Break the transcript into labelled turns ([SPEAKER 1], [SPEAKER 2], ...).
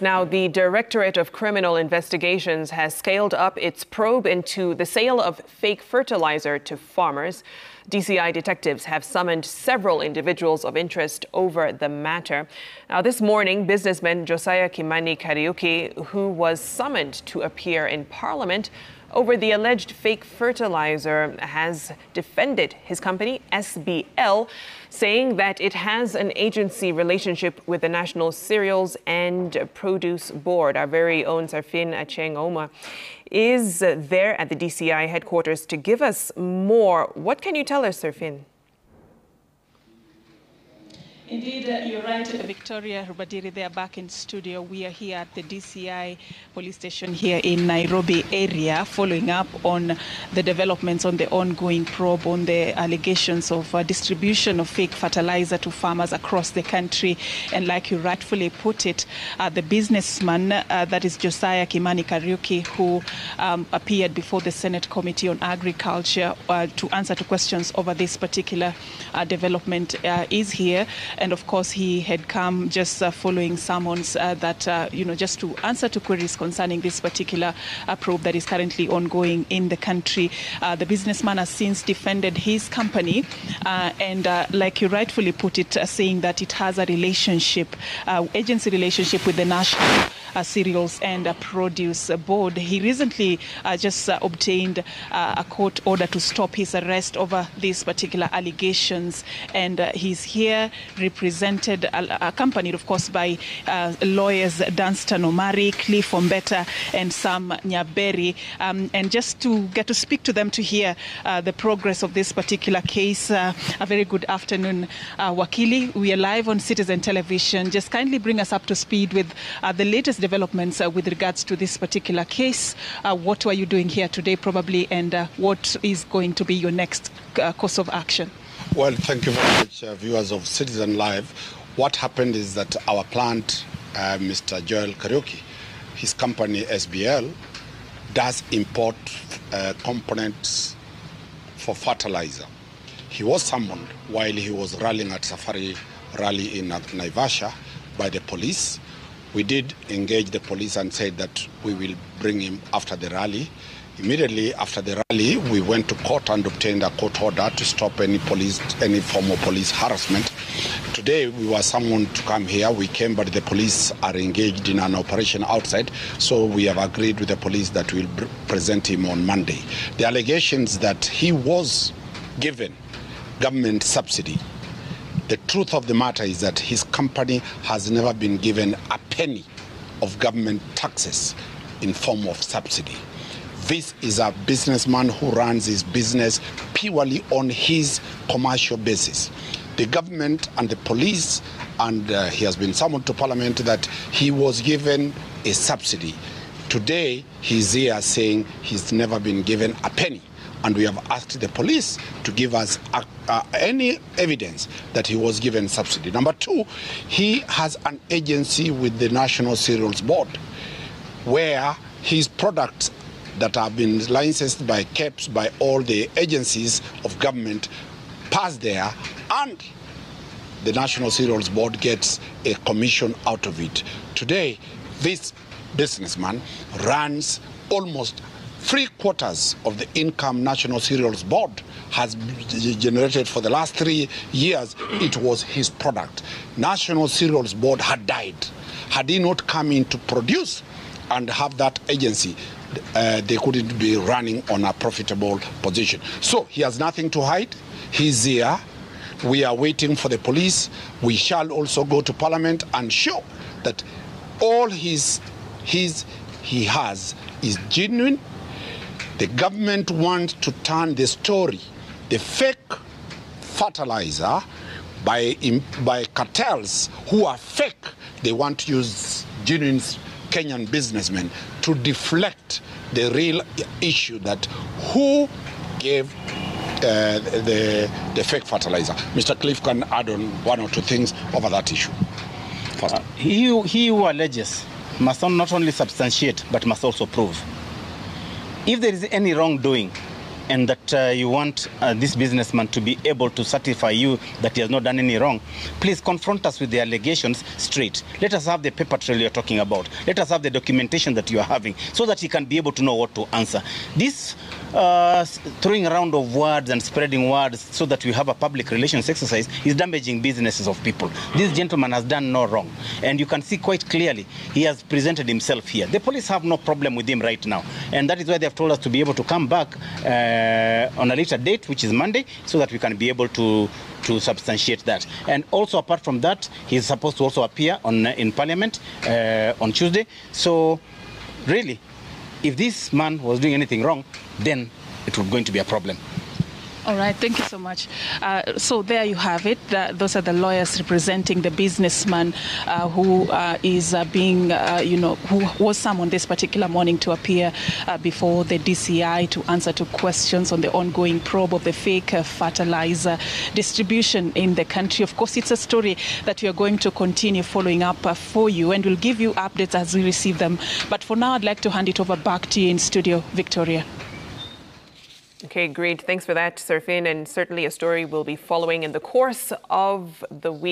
[SPEAKER 1] Now, the Directorate of Criminal Investigations has scaled up its probe into the sale of fake fertilizer to farmers. DCI detectives have summoned several individuals of interest over the matter. Now, this morning, businessman Josiah Kimani Kariuki, who was summoned to appear in Parliament over the alleged fake fertilizer, has defended his company, SBL, saying that it has an agency relationship with the National Cereals and Produce Board. Our very own Sarfin Acheng-Oma is there at the DCI headquarters to give us more. What can you tell us, Sarfin?
[SPEAKER 2] Indeed, you're right, Victoria Rubadiri. They are back in studio. We are here at the DCI police station here in Nairobi area, following up on the developments on the ongoing probe on the allegations of distribution of fake fertilizer to farmers across the country. And like you rightfully put it, the businessman, that is Josiah Kimani Kariuki, who appeared before the Senate Committee on Agriculture to answer to questions over this particular development, is here. And of course, he had come just following summons just to answer to queries concerning this particular probe that is currently ongoing in the country. The businessman has since defended his company and like you rightfully put it, saying that it has a relationship, agency relationship with the National Cereals and Produce Board. He recently just obtained a court order to stop his arrest over these particular allegations, and he's here represented, accompanied of course by lawyers Dunstan Omari, Cliff Ombeta and Sam Nyaberi, and just to get to speak to them to hear the progress of this particular case. A very good afternoon, Wakili. We are live on Citizen Television. Just kindly bring us up to speed with the latest developments with regards to this particular case. What are you doing here today probably, and what is going to be your next course of action?
[SPEAKER 3] Well, thank you very much, viewers of Citizen Live. What happened is that our plant, Mr. Joel Kariuki, his company SBL, does import components for fertilizer. He was summoned while he was rallying at Safari Rally in Naivasha by the police. We did engage the police and said that we will bring him after the rally. Immediately after the rally, we went to court and obtained a court order to stop any form of police harassment. Today, we were summoned to come here. We came, but the police are engaged in an operation outside. So we have agreed with the police that we'll present him on Monday. The allegations that he was given government subsidy. The truth of the matter is that his company has never been given a penny of government taxes in form of subsidy. This is a businessman who runs his business purely on his commercial basis. The government and the police, and he has been summoned to Parliament, that he was given a subsidy. Today, he's here saying he's never been given a penny. And we have asked the police to give us any evidence that he was given subsidy. Number two, he has an agency with the National Cereals Board, where his products that have been licensed by KEPS, by all the agencies of government, pass there, and the National Cereals Board gets a commission out of it. Today, this businessman runs almost 3/4 of the income National Cereals Board has generated for the last 3 years. It was his product. National Cereals Board had died. Had he not come in to produce and have that agency, they couldn't be running on a profitable position. So he has nothing to hide. He's here. We are waiting for the police. We shall also go to Parliament and show that all he has is genuine. The government wants to turn the story, the fake fertilizer, by cartels who are fake. They want to use genuine Kenyan businessmen to deflect the real issue, that who gave the fake fertilizer. Mr. Cliff can add on one or two things over that issue.
[SPEAKER 4] He who alleges must not only substantiate but must also prove. If there is any wrongdoing and that you want this businessman to be able to certify you that he has not done any wrong, please confront us with the allegations straight. Let us have the paper trail you're talking about. Let us have the documentation that you are having so that he can be able to know what to answer. This throwing around of words and spreading words so that we have a public relations exercise is damaging businesses of people. This gentleman has done no wrong, and you can see quite clearly he has presented himself here. The police have no problem with him right now, and that is why they have told us to be able to come back on a later date, which is Monday, so that we can be able to substantiate that. And also, apart from that, he is supposed to also appear in Parliament on Tuesday. So really, if this man was doing anything wrong, then it was going to be a problem.
[SPEAKER 2] All right, thank you so much. So there you have it. Those are the lawyers representing the businessman who is being, who was summoned this particular morning to appear before the DCI to answer to questions on the ongoing probe of the fake fertilizer distribution in the country. Of course, it's a story that we are going to continue following up for you, and we'll give you updates as we receive them. But for now, I'd like to hand it over back to you in studio, Victoria.
[SPEAKER 1] Okay, great. Thanks for that, Serfin. And certainly a story we'll be following in the course of the week.